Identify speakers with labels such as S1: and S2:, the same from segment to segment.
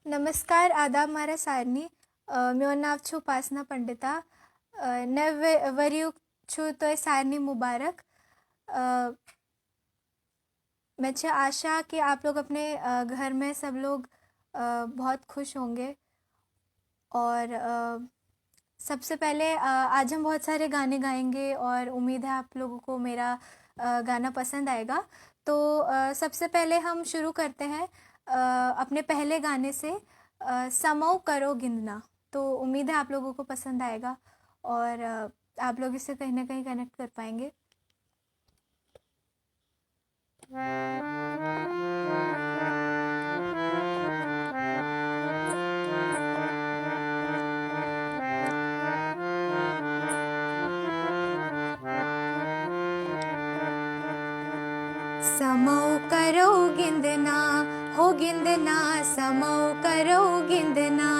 S1: नमस्कार, आदाब मारा सारनी। मेरा नाम छू उपासना पंडिता। नव वरयुक्त छू तो सारनी मुबारक। मैं आशा कि आप लोग अपने घर में सब लोग बहुत खुश होंगे। और सबसे पहले आज हम बहुत सारे गाने गाएंगे और उम्मीद है आप लोगों को मेरा गाना पसंद आएगा। तो सबसे पहले हम शुरू करते हैं अपने पहले गाने से, समौ करो गिंदना। तो उम्मीद है आप लोगों को पसंद आएगा और आप लोग इससे कहीं ना कहीं कनेक्ट कर पाएंगे। समौ करो गिंदना, हो गिंदना, समौ करो गिंदना।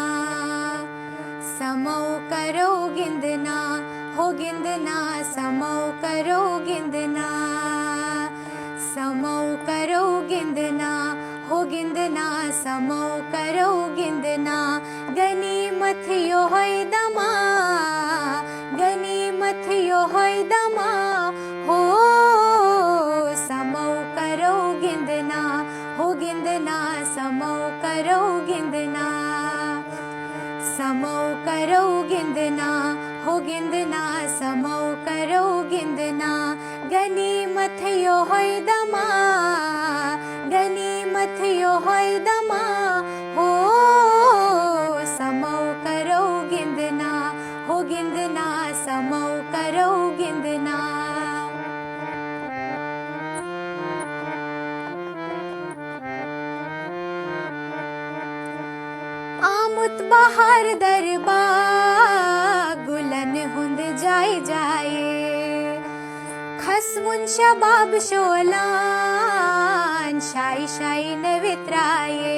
S1: समौ करो गिंदना, हो गिंदना, समौ करो गिंदना। समौ करो गिंदना, हो गिंदना, समौ करो गिंदना। गनीमत यो है दमा, गनीमत यो है दमा, हो समौ करो गिंदना, हो गिंदना, समौ करो गिंदना। समौ करो गिंदना, हो गिंदना, समौ करो गिंदना। गनीमत यो है दमा, गनीमत यो है दमा, हो समौ करो गिंदना, हो गिंदना, समौ करो गिंदना। आमुत बहार दरबार गुलन हुंद जाए जाए। खसमुन शबाब शोलान शाई शाई नवित्राए।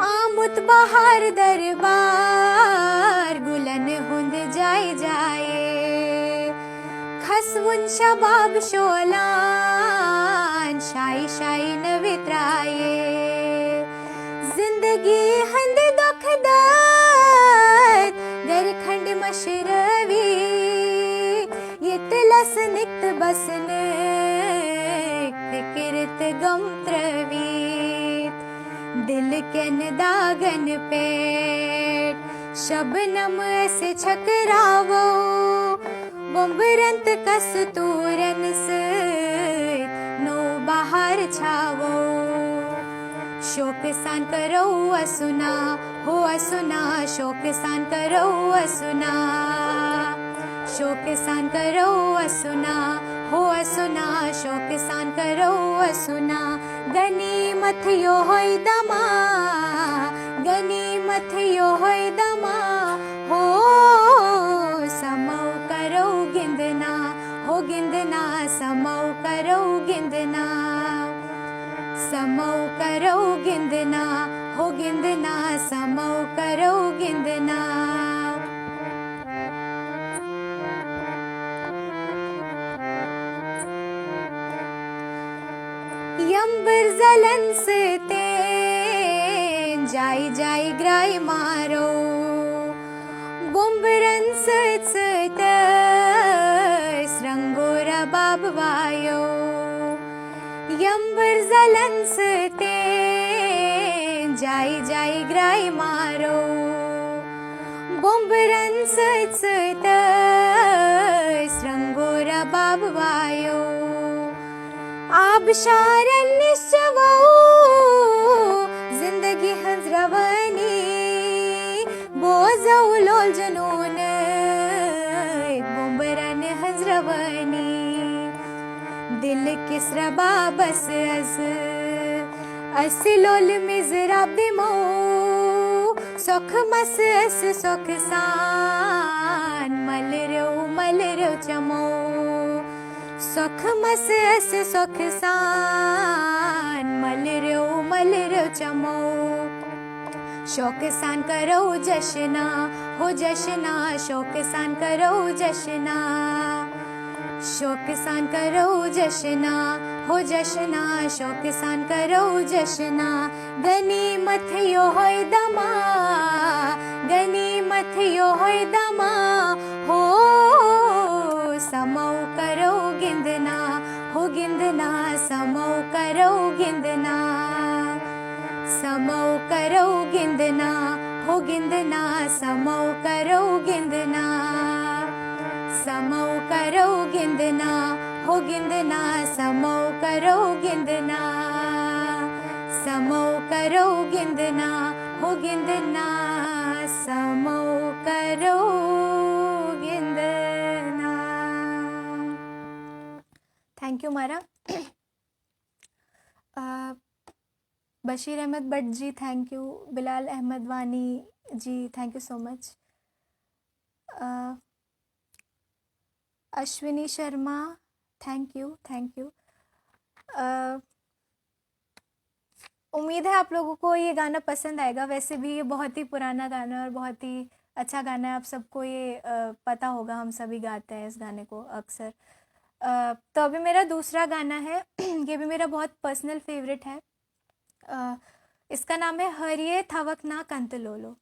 S1: आमुत बहार दरबार गुलन हुंद जाए जाए। खसमुन शबाब शोलान शाई शाई नवित्राए। जिंदगी हंद दुख दर्द गरखंड मशरवी। ये तिलस नित बसन फिकिरत गम त्रवीत। दिल के दागन पेट शबनम ऐसे छकरावो। बम्बरंत कस्तूरन से नो बाहर छावो। शोक सान करो असुना, हो असुना, शोक सान करो असुना। शोक सान करो असुना, हो असुना, शोक सान करो असुना। गनीमत यो है दमा, गनीमत यो है दमा, हो समौ करो गिंदना, हो गिंदना, समौ करो गिंदना। समौ करो गिंदना, हो गिंदना, समौ करो गिंदना। यंबर जलन से तेन जाई जाई ग्राई मारो। बुम्बरन सच रंगोरा बाब वायो। यंबर जलन से तेन जाई जाई ग्राई मारो। बुम्बरन सच रंगोरा बाब वायो। आबशारन निश्चवो जिंदगी हंजरवनी। बोझो लोल जनून बुम्बरन हंजरवनी। दिल किसरा बाबस अस असिलोल मिजराब दिमो। सुख मस सुख सान मल रो चमो सुख मस सुख सान मल रो चमो शौक सान करो जशना हो जशना शौक सान करो जशना शौक सान करो जशना हो जशना शौक सान करो जशना गनीमत यो होय दमा गनीमत यो होय दमा हो समौ करो गिंदना हो गिंदना समौ करो गिंदना समौ करो गिंदना हो गिंदना समौ करो गिंदना समौ करो गिंदना हो गिंदना समौ करो गिंदना समौ करो गिंदना हो गिंदना समौ करो गिंदना। थैंक यू मारा। Bashir Ahmad Bhat ji thank you. Bilal Ahmad Wani ji thank you so much. Ashwini Sharma thank you thank you. उम्मीद है आप लोगों को ये गाना पसंद आएगा। वैसे भी ये बहुत ही पुराना गाना और बहुत ही अच्छा गाना है। आप सबको ये पता होगा, हम सभी गाते हैं इस गाने को अक्सर। तो अभी मेरा दूसरा गाना है ये भी मेरा बहुत पर्सनल फेवरेट है। इसका नाम है हरिये थवकना कंत लोलो।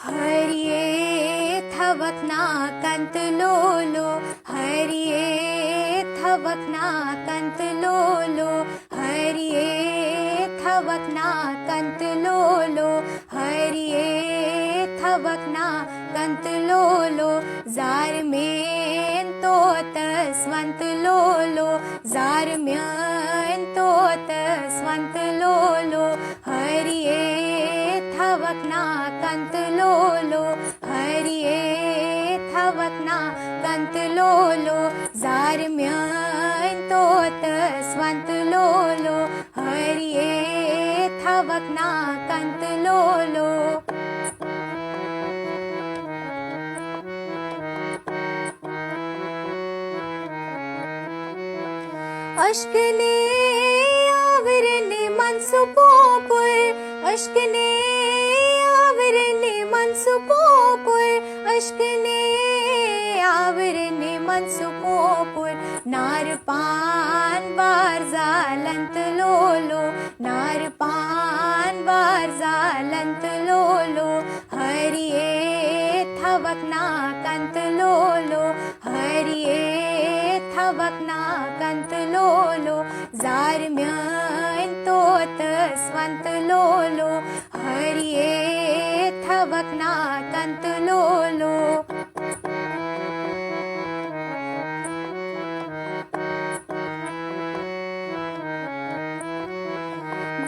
S1: हरिये थवकना कंत लोलो हरिये थवकना कंत लोलो हरिये थवकना कंत लोलो हरिये थवकना कंत लोलो जार में तो तस्वंत लोलो जार में तो तस्वंत लोलो हरिये थवकना कंत लोलो हरिये थवकना कंत लोलो जार म्यान तो तस्वंत लोलो हरिये थवकना कंत लोलो। अश्कने आवरने मनसुपोपुर अश्कने आवरने मनसुपोपुर अश्कने आवरने मनसुपोपुर नार पान बार जालंत लोलो नार पान बार जालंत लोलो हरिये थवकना कंत लोलो हरिये थवकना कंत लोलो जार म्यान तो तस्वंत लोलो हरिये थवकना कंत लोलो।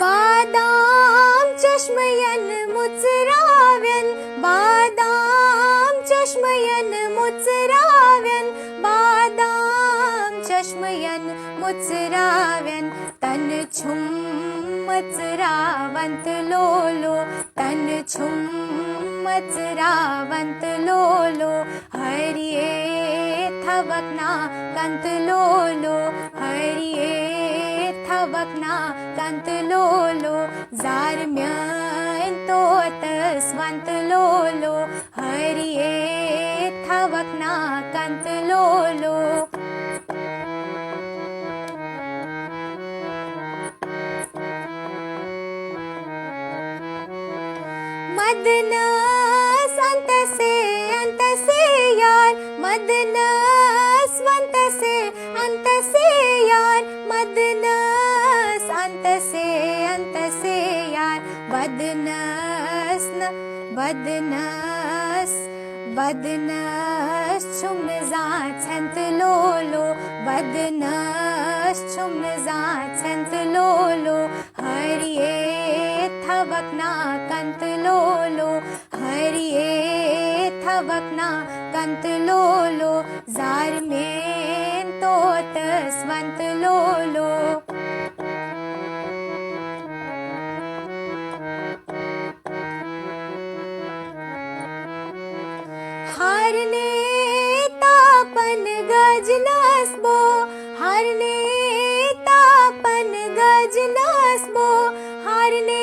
S1: बादाम चश्मयन मुचराव्यन बादाम चश्मयन मुचराव्यन बादाम चश्मयन मुचराव्यन तन छुम मचरावंत लोलो तन छुम मचरावंत लोलो हरिये थवकना कंत लोलो हरिये थवकना कंत लोलो जार म्यान तो तस्वंत लोलो हरिये थवकना कंत लोलो। मदनस अंत से यार मदनस अंत से यार मदनस से अंत से यार बदनस न बदनस बदनस छुम जाछंत लोलो बदनस छुम जाछंत लोलो हरिये थवकना कंत लोलो हरिये थवकना कंत लोलो जार में तोत स्वंत लोलो हारने तापन गजनसबो हारने तापन गजनसबो हारने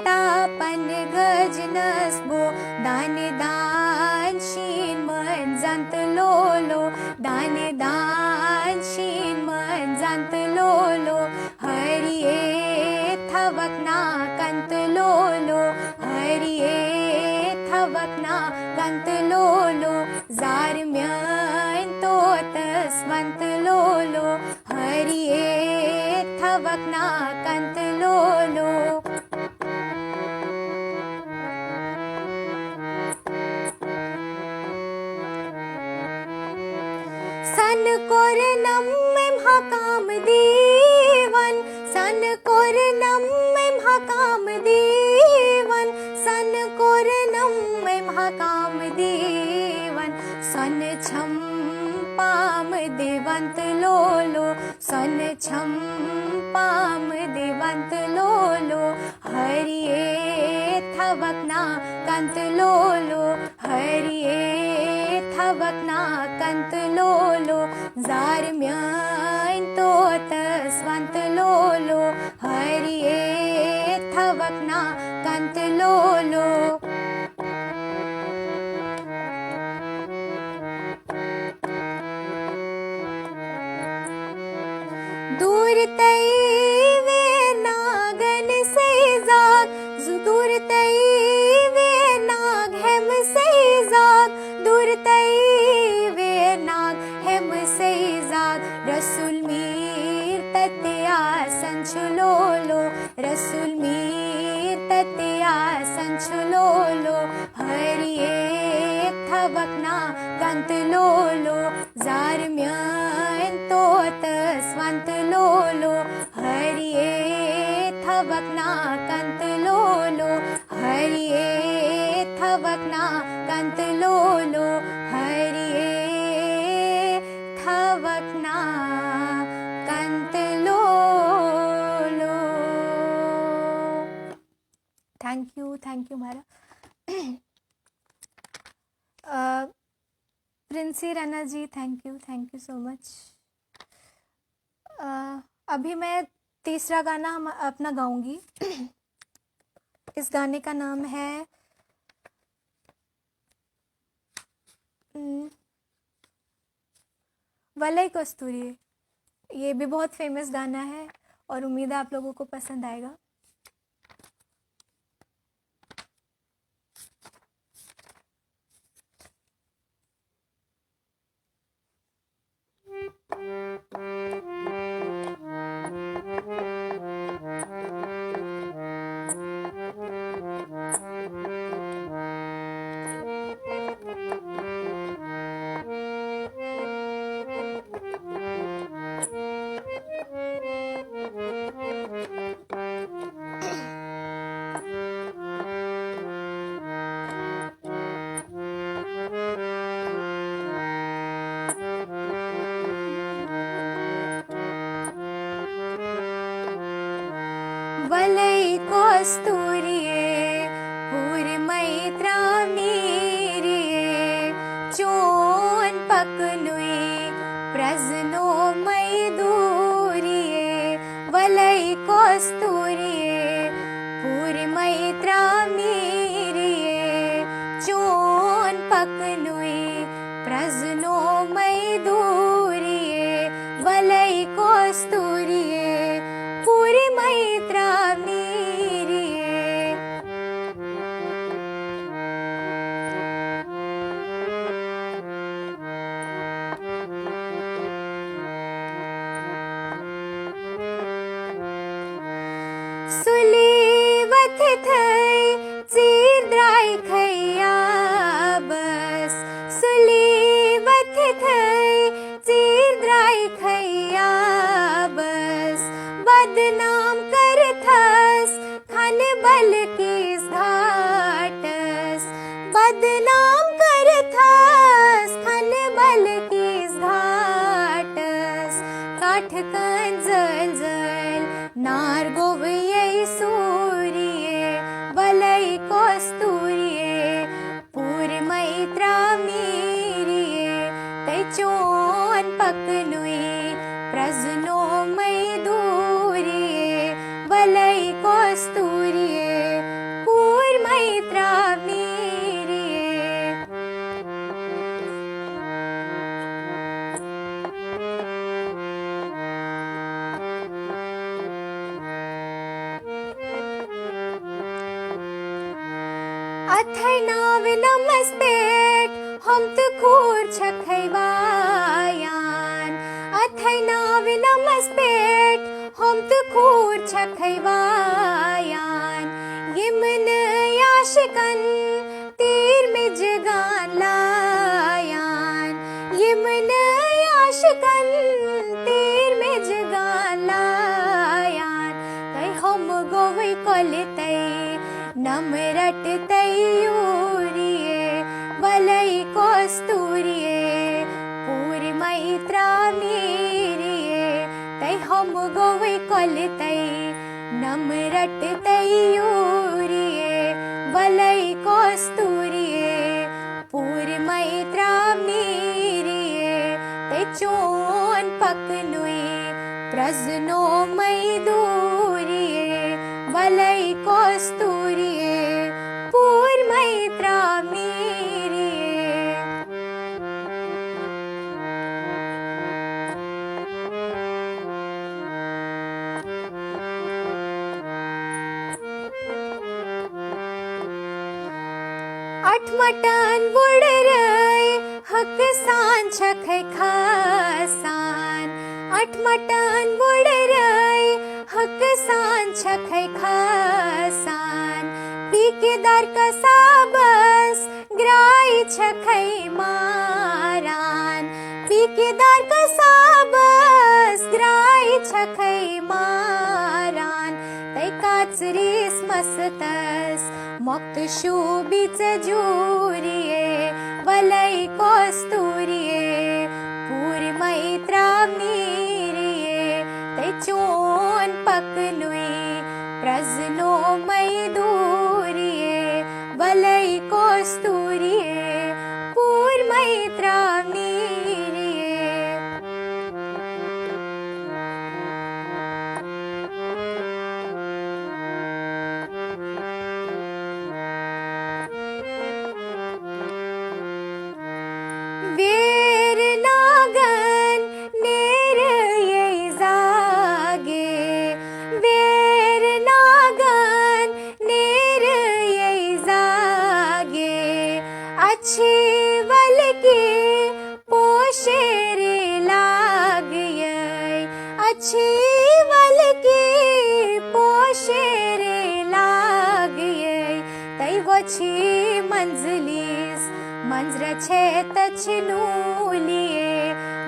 S1: तापन गजनसबो दान दान शीन मन जंत लोलो दान दान शीन मन जंत लोलो हरिये थवकना कंत लोलो हरिये थवकना कंत लोलो जार म्यन तोत स्वंत लोलो हरिये थवकना कंत लोलो सन कोर नम्में हकाम दीवन सन कोर नम्में हकाम दीवन सन कोर नम्में हकाम दीवन सन छम पाम देवंत लोलो सन छम पाम देवंत लोलो हरिये थवकना कंत लोलो हरिये थवकना कंत लोलो जार म्यन तोत स्वंत लोलो हरिये थवकना कंत लोलो दूर तई वे नागन से जाग दूर तई वे नाग हेम से जाग दूर तई वे नाग हेम से जाग रसूल मीर तत्या संचलोलो रसूल मीर तत्या संचलोलो हरिये थवकना कंत लोलो जार म्यन तोत स्वंत लोलो हरिये थवकना कंत लोलो हरिये थवकना कंत लोलो हरिये थवकना कंत लोलो। थैंक यू मारा प्रिंसी रना जी, थैंक यू सो मच। अभी मैं तीसरा गाना अपना गाऊंगी। इस गाने का नाम है वलय कस्तूरी। ये भी बहुत फेमस गाना है और उम्मीद है आप लोगों को पसंद आएगा। वलय कस्तूरिये पूर्मैत्रा मीरिये चोन पकनुई प्रजनो मैदूरिये वलय कस्तूरिये पूर्मैत्रा मीरिये चोन पकनुई प्रजनो मैदूरिये वलय कस्तूरिये पूर्मैत्रा मीरिये। वथे थई चीर द्राई खैया बस सुली वथे थई चीर द्राई खैया बस बदनाम कर थस खन बल की घाटस बदनाम कर थस खन बल की घाटस काठ कन जल जल नार गोवये सूर्ये वलय कस्तूरिये पूर मैत्रा मीरिये तैचोन पकनुई प्रजनो मै दूरिये वलय कस्तूरिये पूर मैत्रा मीरिये। अथै नाव नमस्पेट हम तो खूर छखैवायान अथै नाव नमस्पेट हम तो खूर छखैवायान यमन याशिकन तीर में जगान लायान यमन याशिकन तीर में जगान लायान तै हम गोवै कोलतै नमरट तैयूरिये वलय कस्तूरिये पूर मैत्रा मीरिये तै हम गोवै कोलतै नमरट तैयूरिये वलय कस्तूरिये पूर मैत्रा मीरिये तै चोन पकनुई प्रजनो मै दूरिये वलय कस्तूरिये पूर मैत्रा मीरिये। अठमटन बुड़रय हक सान छखै खासान अठमटन बुड़रय हक सान छखै खासान पीकेदार कसाबस ग्राई छखै मारान पीकेदार कसाबस ग्राई छखै मारान तै काचरीस मस्तस मोक्त शोभिच जूरिये वलय कस्तूरिये पूर मैत्रा मीरिये तै चोन पकनुई प्रजनो मै दूरिये वलय कस्तूरिये पूर मैत्रा मीरिये। वीर नागन नेर ये जागे वीर नागन नेर ये जागे अच्छी वल की पोशेरे लागये अच्छी वल की पोशेरे लागये तै वछी मंजलिस मंजर छे तछनूलिये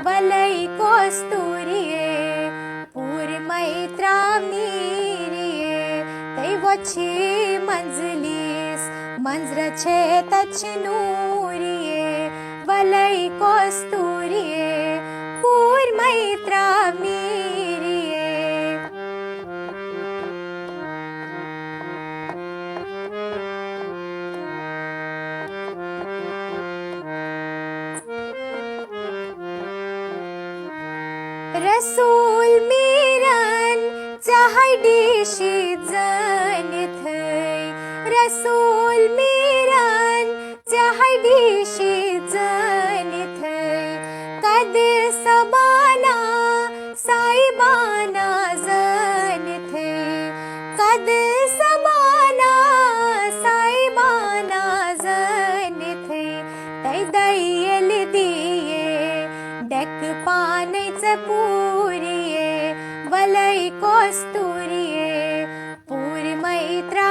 S1: वलय कस्तूरिये पूर मैत्रा मीरिये तै वछी मंजलिस मंजर छे तछनूरिये वलय कस्तूरिये पूर मैत्रा मीरिये। रसूल मीरन चाहडीशी जन थई रसूल मीरन चाहडीशी जन थई कद सबाना साईबाना जन थई कद सबाना साईबाना जन थई तै दैयल दिये डेक पानैच पूरिये वलय कस्तूरिये पूर मैत्रा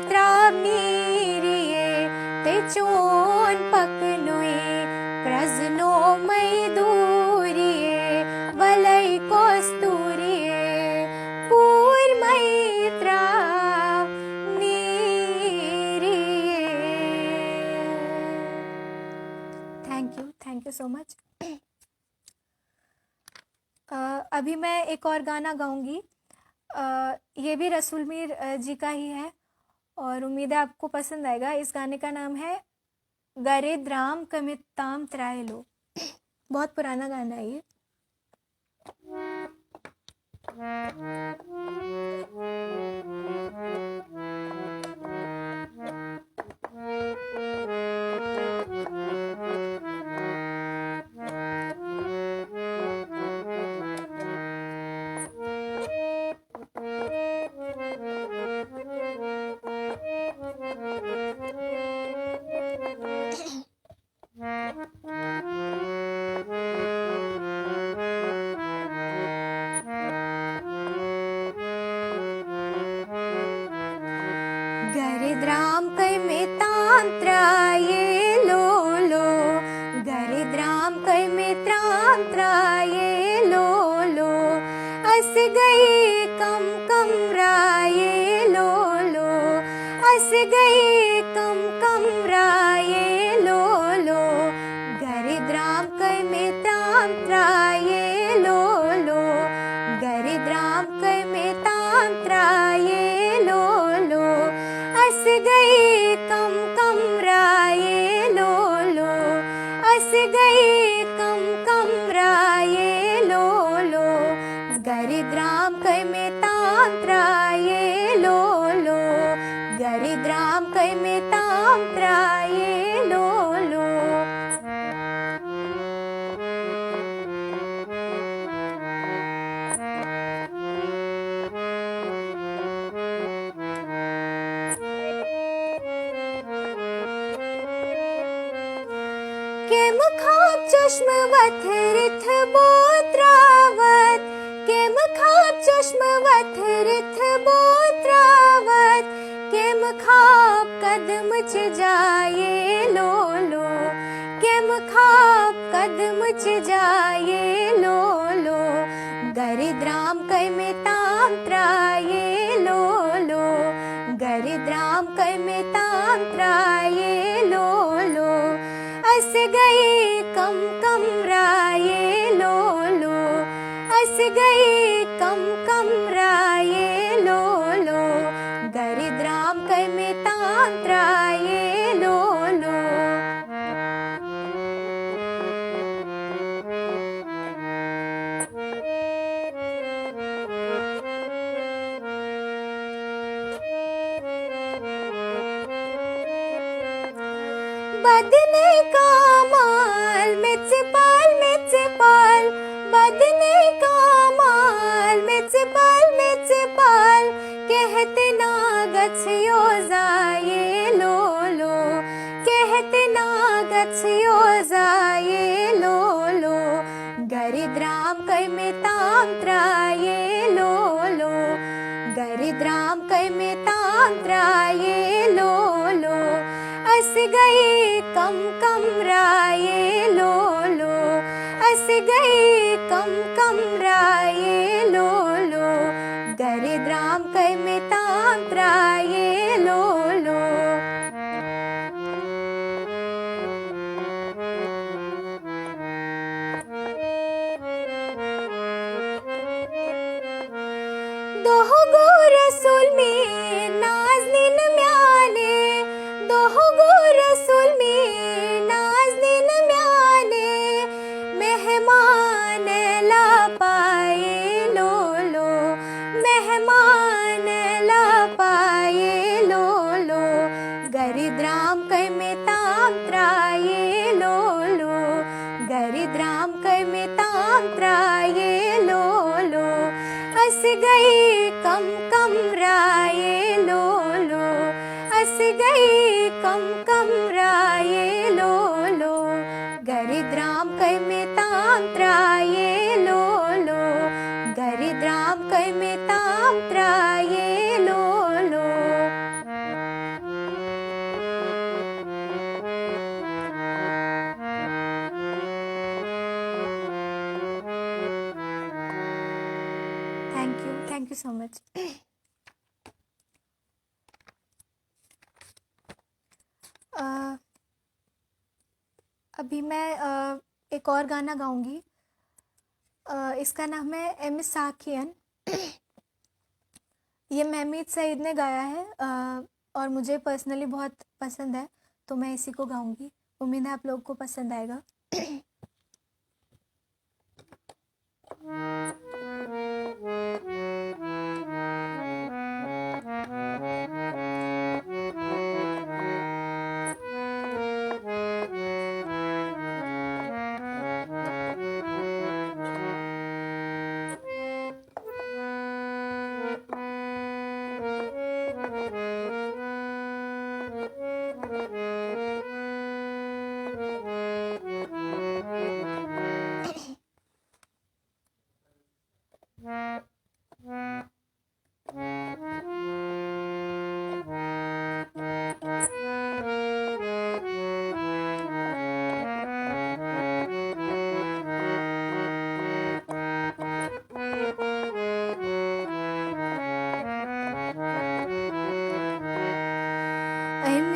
S1: त्रावनीरिये ते चोन पकनुए प्रजनो मैदूरिये वलै कस्तूरिये पूर्मय त्रावनीरिये। Thank you so much. अभी मैं एक और गाना गाऊंगी। ये भी रसूल मीर जी का ही है और उम्मीद है आपको पसंद आएगा। इस गाने का नाम है गरिद्राम कमिताम त्रायलो। बहुत पुराना गाना है ये। गरिद्राम कैमेताम त्रायलो लो गरिद्राम कैमेताम त्रायलो लो अस गई कम कम रायलो लो अस गई कम कम रायलो लो गरिद्राम कैमेताम त्रायलो लो गरिद्राम कैमेताम त्रायलो लो अस गई कम कम रायलो लो अस गई कम कम रायलो लो गरिद्राम कैमेताम त्रायलो लो गरिद्राम कैमेताम त्रायलो लो। केम खाब चश्म वथरिथ बोत्रावत केम खाब चश्म वथरिथ बोत्रावत केम खाब कदम च जाए लो लो केम खाब कदम च जाए लो लो गरिद्राम कैमेताम त्रायलो लो गरिद्राम कैमेताम त्रायलो लो अस गई कम कम रायलो लो अस गई कम कम रायलो लो गरिद्राम कैमेताम त्रायलो लो। बदने का माल मिचपाल बदने का माल मिचपाल कहते ना गछियो जाए लो लो कहते ना गछियो जाए लो लो गरिद्राम कैमेताम त्रायलो लो गरिद्राम कैमेताम त्रायलो लो अस गई कम कम रायलो लो अस गई कम कम रायलो लो गरिद्राम कैमेताम त्रायलो लो। दोह गो रसूल में नाज़नीन म्याने दोह गो रसूल में नाज़नीन म्याने मेहमान ला पाए लो लो मेहमान ला पाए लो लो गरिद्राम कैमेताम त्रायलो लो गरिद्राम कैमेताम त्रायलो लो अस गई कम कम रायलो लो अस गई कम कम रायलो लो गरिद्राम कैमेताम त्रायलो लो गरिद्राम कैमेताम त्रायलो लो। You so much. अभी मैं एक और गाना गाऊंगी। इसका नाम है ए मिस साकियन। ये महमीद सईद ने गाया है और मुझे पर्सनली बहुत पसंद है, तो मैं इसी को गाऊंगी। उम्मीद है आप लोगों को पसंद आएगा।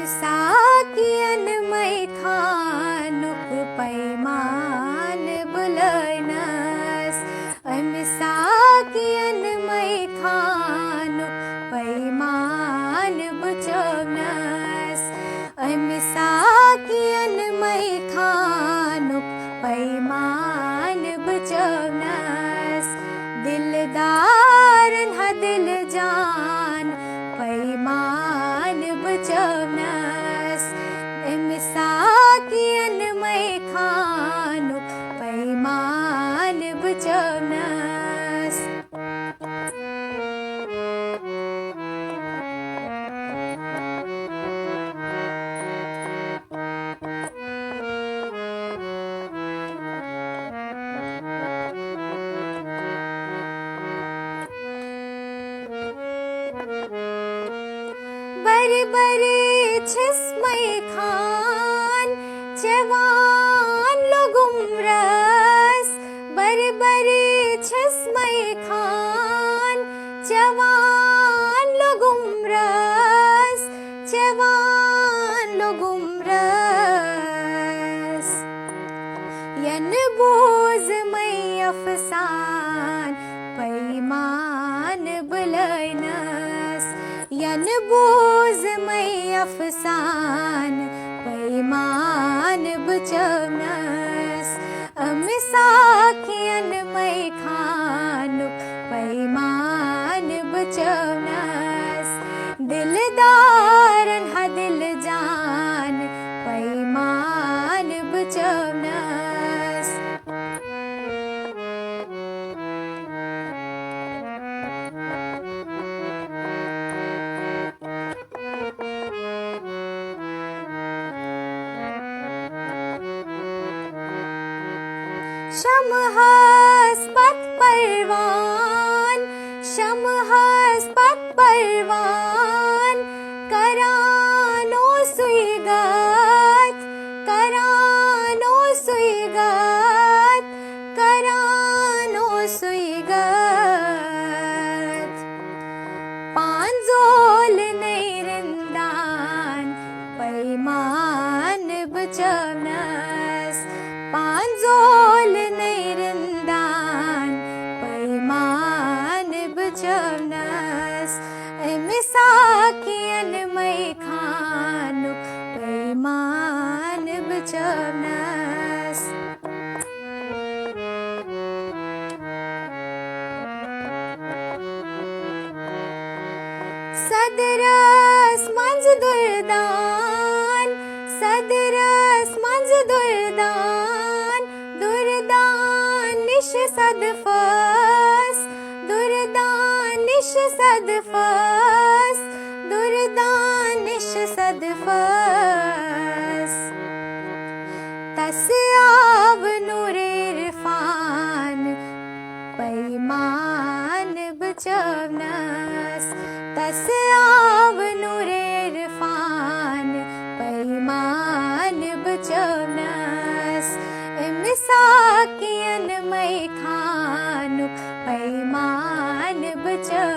S1: साकियन मै खानुक पैमान बुलैनस। साकियन मै खानुक पैमान बुचौनस। साकियन मै खानुक पैमान बुचौनस। दिलदारन हा दिल जान पैमान बुचौनस। साकियन मै खानुक पैमान बुचौनस। बरी बरी छिस्मै खान जवान लोगुमरस। बरी बरी छिस्मै खान जवान लोगुमरस। जवान लोगुमरस। यन बोझ मै अफसान पैमान बुलैनस। यन बोझ मै अफसान पैमान बुचौनस। साकियन मै खानुक पैमान बुचौनस। दिलदारन हा दिल जान पैमान बुचौनस। शमहस पत परवान। शमहस पत परवान। करानो सुईगत। करानो सुईगत। करानो सुईगत। पांजोल नैरंदान पैमान बुचौनस। पांजोल नैरंदान पैमान बुचौनस। साकियन मै खानुक पैमान बुचौनस। सदरस मंज दुर्दान। सदरस मंज दुर्दान। दुर्दान निश सदफस। दुर्दान निश सदफस। दुर्दान निश सदफस। तस आव नूर इरफान पैमान बुचौनस। तस आव नूर इरफान पैमान बुचौनस। साकियन मै खानुक पैमान बुचौनस।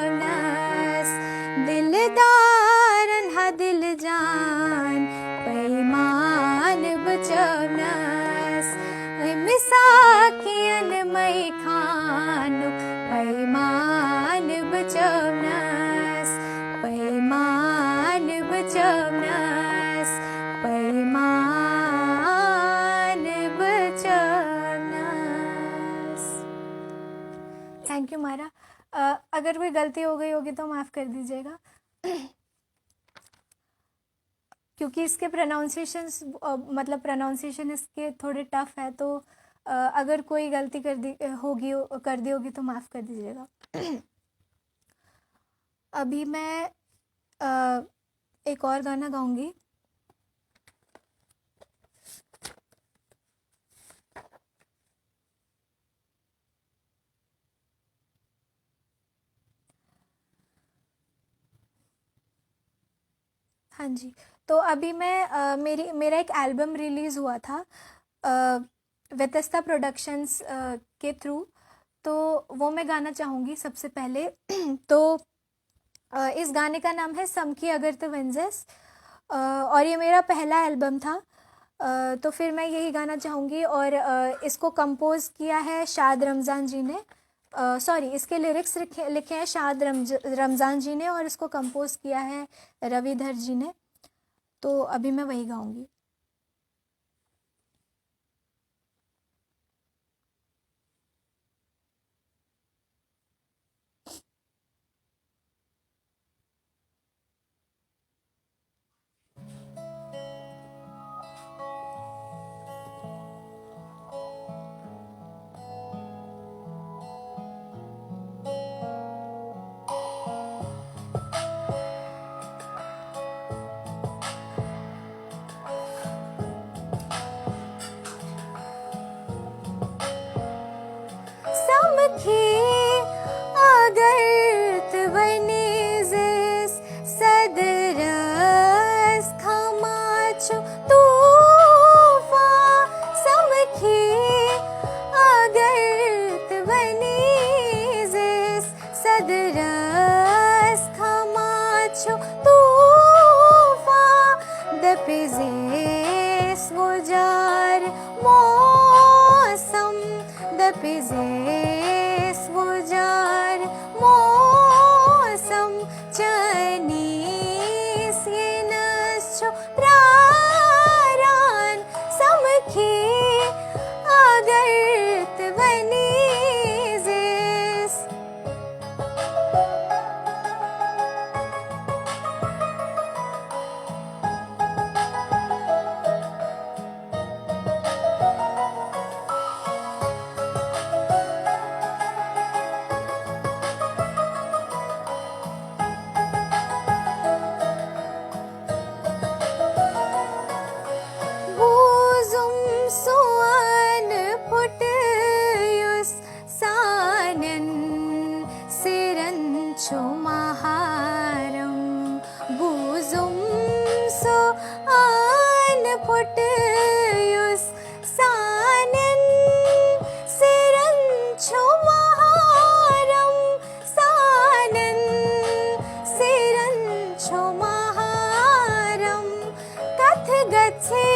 S1: पैमान पैमान बचवनस मिसाकियन मै खानु पैमान बचवनस पैमान बचवनस पैमान बचवनस। थैंक यू मारा। अगर कोई गलती हो गई होगी तो माफ़ कर दीजिएगा क्योंकि इसके प्रोनाउंसिएशंस मतलब प्रोनाउंसिएशन इसके थोड़े टफ है, तो अगर कोई गलती कर दी होगी तो माफ़ कर दीजिएगा। अभी मैं एक और गाना गाऊंगी। हाँ जी, तो अभी मैं मेरा एक एल्बम रिलीज़ हुआ था वेतस्ता प्रोडक्शंस के थ्रू, तो वो मैं गाना चाहूँगी सबसे पहले। तो इस गाने का नाम है समकी अगर तो वेंजेस, और ये मेरा पहला एल्बम था। तो फिर मैं यही गाना चाहूँगी, और इसको कंपोज़ किया है शाद रमज़ान जी ने। सॉरी, इसके लिरिक्स लिखे हैं शाद रमज़ान जी ने, और इसको कंपोज़ किया है रविधर जी ने। तो अभी मैं वही गाऊंगी। समखी अगर तवनीज़िस सदरस खमाचो तूफा समखी अगर तवनीज़िस सदरस खमाचो तूफा दपिज़ेस गुजार मौसम दपिज़ेस गुजार मौसम चनीस ये नस्चो प्रारान समखी अगर तवनीज़िस। बूज़ुम सुअन फुटयुस सानन सिरंचो महारम बूज़ुम सुअन फुटयुस सानन सिरंचो महारम सानन सिरंचो महारम कथ गच्छे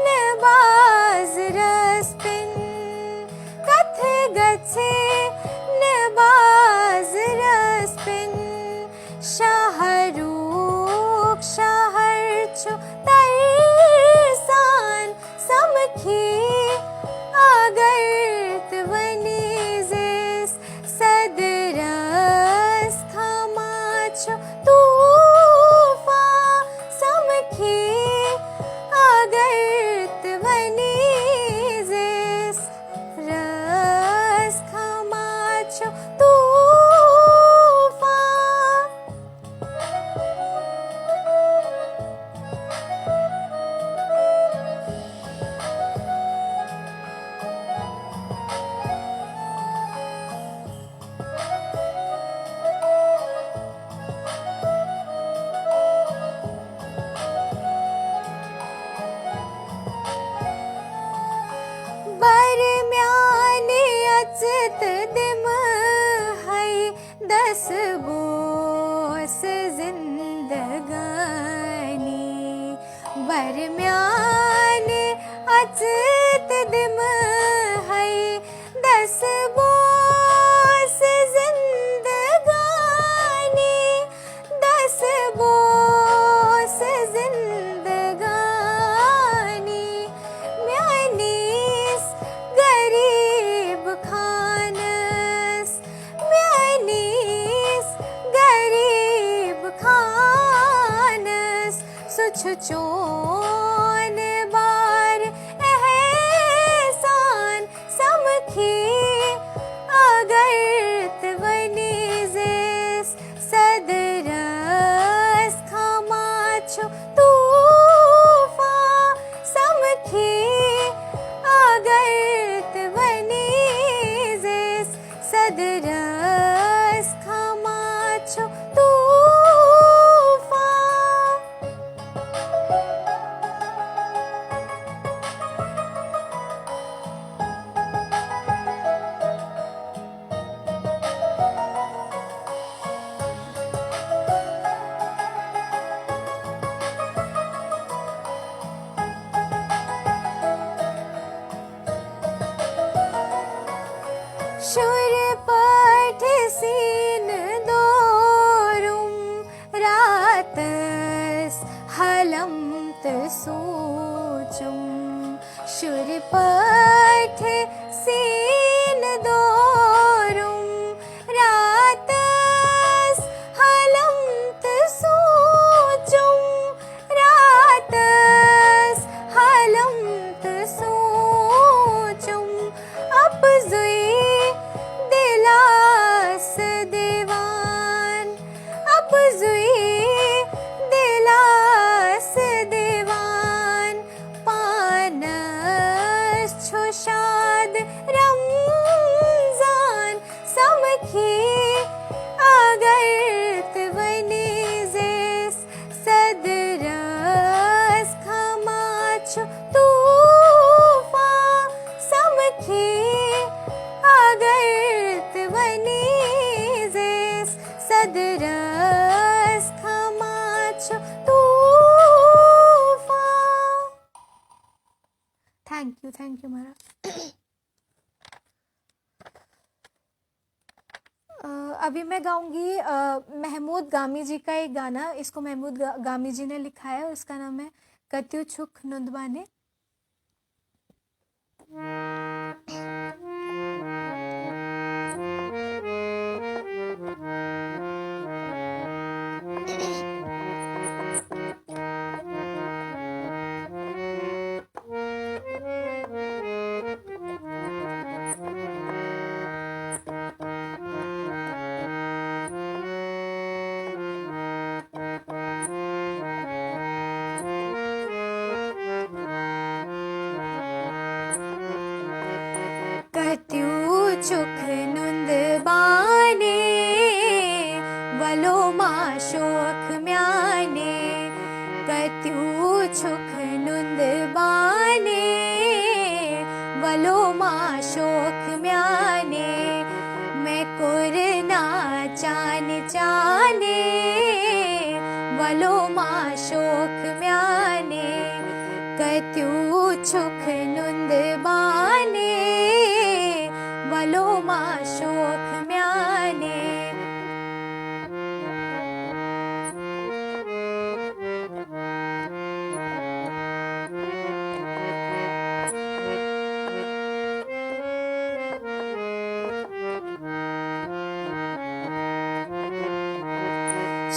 S1: नबाज रस्पिन कथ गच्छे नबाज रस्पिन शाहरुख शाहरचो तरसान समखी अगर तवनीज़िस सदरस खमाचो तूफा समखी अगर तवनीज़िस रस खमाचो तूफा। बरम्याने अचत दिम है दस बोस जिंदगानी बरम्यान अचत दिम है दस बोस जिंदगानी दस बोस जिंदगानी म्यानीस गरीब खानस म्यानीस गरीब खानस सुछ चोन बार एहसान समखी अगरत वनीजिस सदरस खमाचो तूफा समखी अगरत वनीजिस सदरस खमाचो तूफा शुर पठ सीन दोरुम रातस हलमत सोचुम शुर पठ सीन दोरुम रातस हलमत सोचुम रातस हलमत सोचुम अपजुई दिलास दीवान अपजुई दिलास दीवान पानस छुशाद रमजान समखी अगरत वनीजिस सदरस खमाचो तूफा समखी अगरत वनीजिस सदरस खमाचो तूफा। थैंक यू महाराज। अभी मैं गाऊंगी महमूद गामी जी का एक गाना। इसको महमूद गामी जी ने लिखा है। उसका नाम है कत्यु छुक नुंदबाने। कत्यु चुख नुंदबाने वलो माशोक म्याने कत्यु छुख नुंदबाने वलो माशोक म्याने मैं कुरना चान चाने वलो माशोक म्याने कत्यु छुख नुंदबाने वलो माशोक म्याने।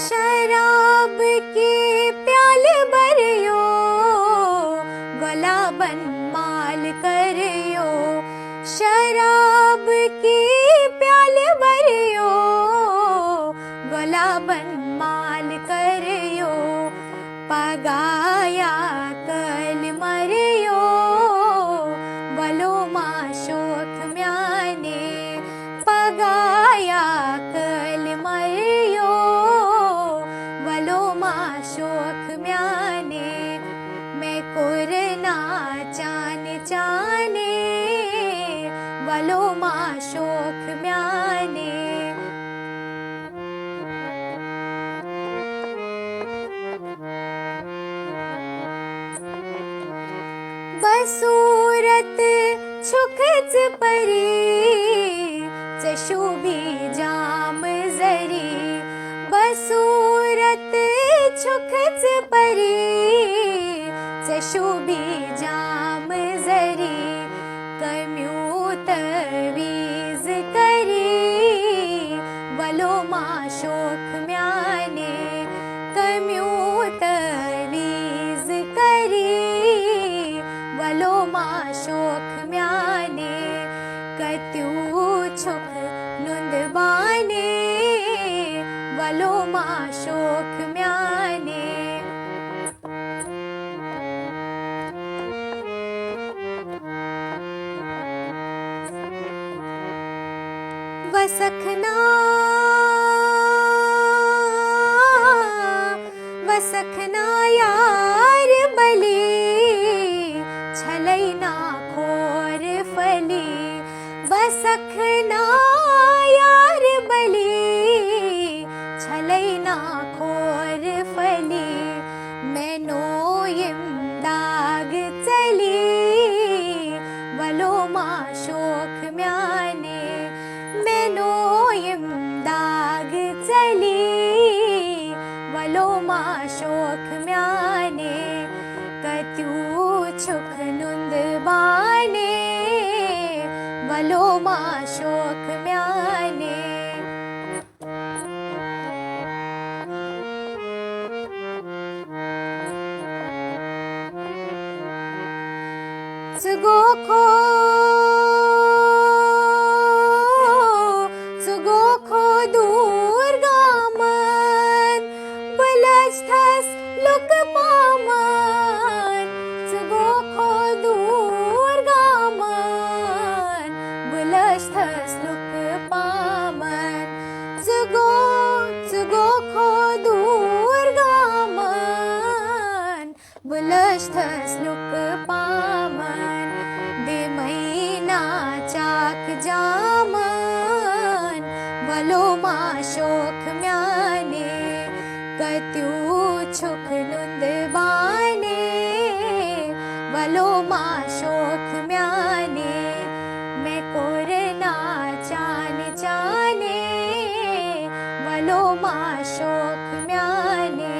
S1: शराब की प्याल भरियो गुलाबन माल करियो शराब की प्याल भरियो गुलाबन माल करियो पगाया कल मरियो वलो माशोक म्याने पगाया कल मरियो वलो माशोक म्याने मैं कुरना चा बसूरत छुखच परी चशुबी जाम जरी बसूरत छुखच परी चशुबी जाम जरी कम्यूत वीज करी वलो मा शोक म्याने कम्यूत वीज करी वलो मा शोक म्याने कत्यू छुख नुंद बाने वलो मा शोक म्याने वसखना वसखना यार बली छलैना खोर फली वसखना यार बली छलैना खोर फली मैनो इमदाग चली वलो मा शोक म्याने मैनो इमदाग चली वलो मा शोक म्याने कत्यू छुख नुंद बाने वलो मा शोक म्याने सुगो खो दूर गामन बलस्थस लुक पामन सुगो खो दूर गामन बलस्थस लुक पामन सुगो खो दूर गामन बलस्थस लुक पामन बेमैना चाक जामन वलो मा शोक म्याने कत्यू छुख नुंद बाने वलो मा शोक म्याने मैं कोरना चान चाने वलो मा शोक म्याने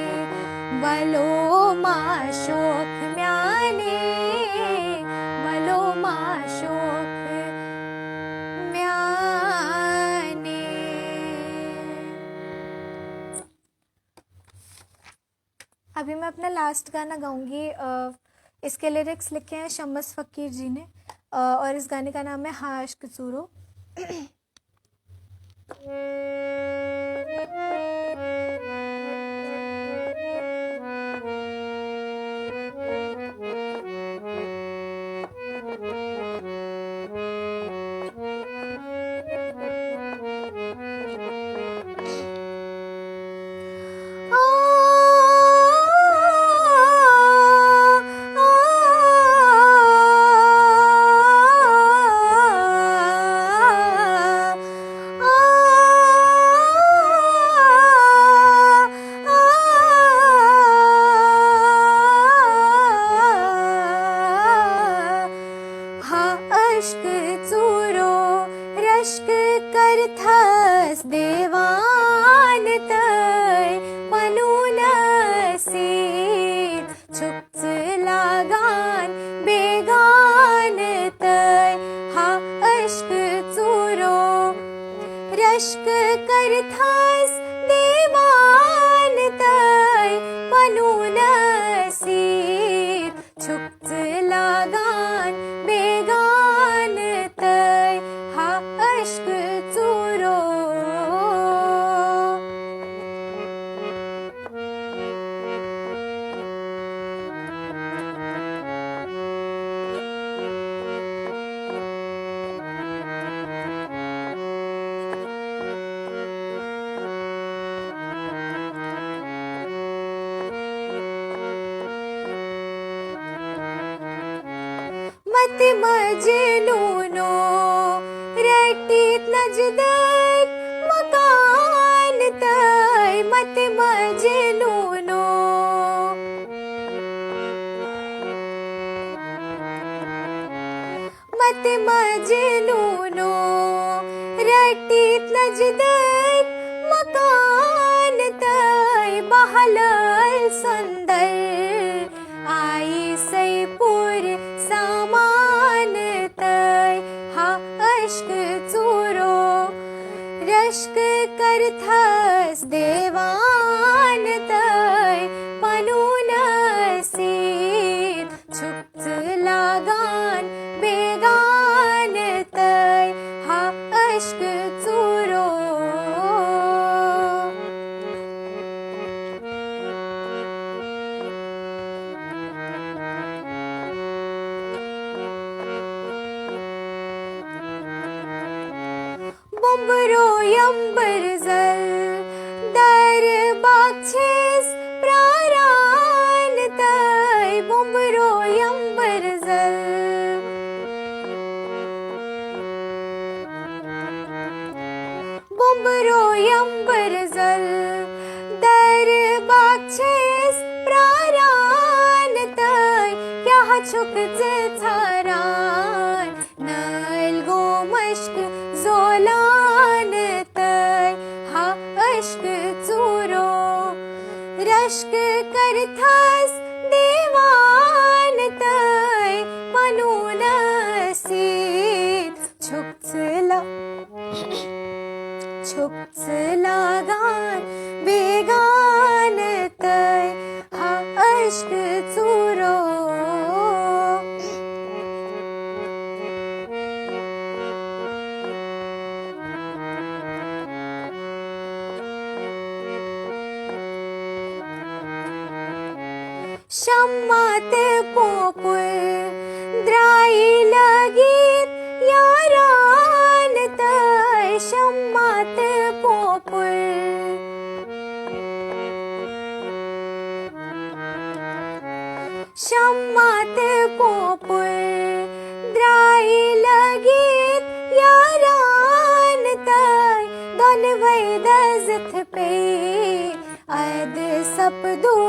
S1: वलो मा शोक म्याने वलो मा शोक म्याने। अभी मैं अपना लास्ट गाना गाऊंगी। इसके लिरिक्स लिखे हैं शम्स फ़कीर जी ने और इस गाने का नाम है हाँ इश्क चूरो। इश्क चूरो रश्क करथस देवान तय पनून सीत छुप्त लगान बेगान तय हा इश्क चूरो रश्क करथस देवान तय पनून सीत छुप्त लगान बेगान तय हा इश्क चूरो। मत मजनूनो रटीत नजदक मकान तय मत मजनूनो मात मजनूनो रटीत नजदीक मकान तय बहलल सुंदर आई सैपुर सामान तय हा अश्क चूरो रश्क करथस देवान तय पनून सीत छुपत लागान बेगान तय हा अश्क चूरो बुम्बरो यंबर जल दर बाक्षेस प्रारान तय बुम्बरो यंबर जल बुम्बरो यंबर जल दर बाक्षेस प्रारान तय क्या छुक थारान नल गो मश्क जोलान तय हा अश्क चूरो रश्क करथस देवान तय पनून सीत छुपत लागान बेगान तय हा अश्क चूरो शम्मात पोपुल द्राई लगीत यारान तय शम्मात पोपुल शम्मात पोपुल द्राई लगीत यारान तय दोन वैद जिथ पे अद सपदू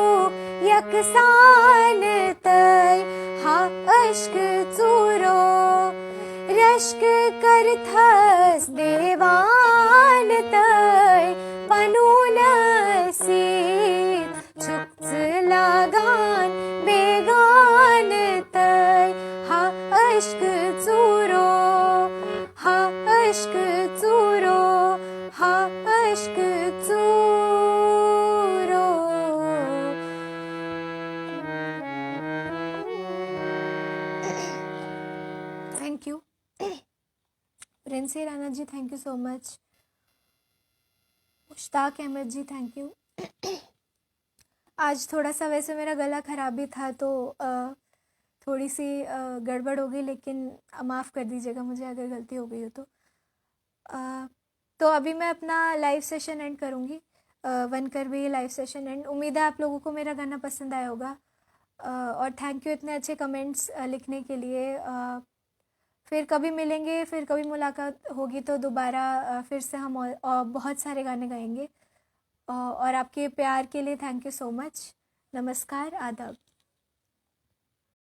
S1: यकसान तय हा अश्क चूरो रश्क करथस देवान तय पनून सीत छुपत लागान बेगान तय हा अश्क चूरो हा अश्क चूरो हा अश्क चूरो thank you Princy Rana ji, thank you so much. Mushtaq Ahmad ji, thank you. आज थोड़ा सा वैसे मेरा गला ख़राब भी था तो थोड़ी सी गड़बड़ हो गई, लेकिन माफ़ कर दीजिएगा मुझे अगर गलती हो गई हो तो अभी मैं अपना लाइव सेशन एंड करूँगी। 1 कर भी लाइव सेशन एंड। उम्मीद है आप लोगों को मेरा गाना पसंद आया होगा और थैंक यू इतने अच्छे कमेंट्स लिखने के लिए। फिर कभी मिलेंगे, फिर कभी मुलाकात होगी तो दोबारा फिर से हम बहुत सारे गाने गाएंगे और आपके प्यार के लिए थैंक यू सो मच। नमस्कार, आदाब।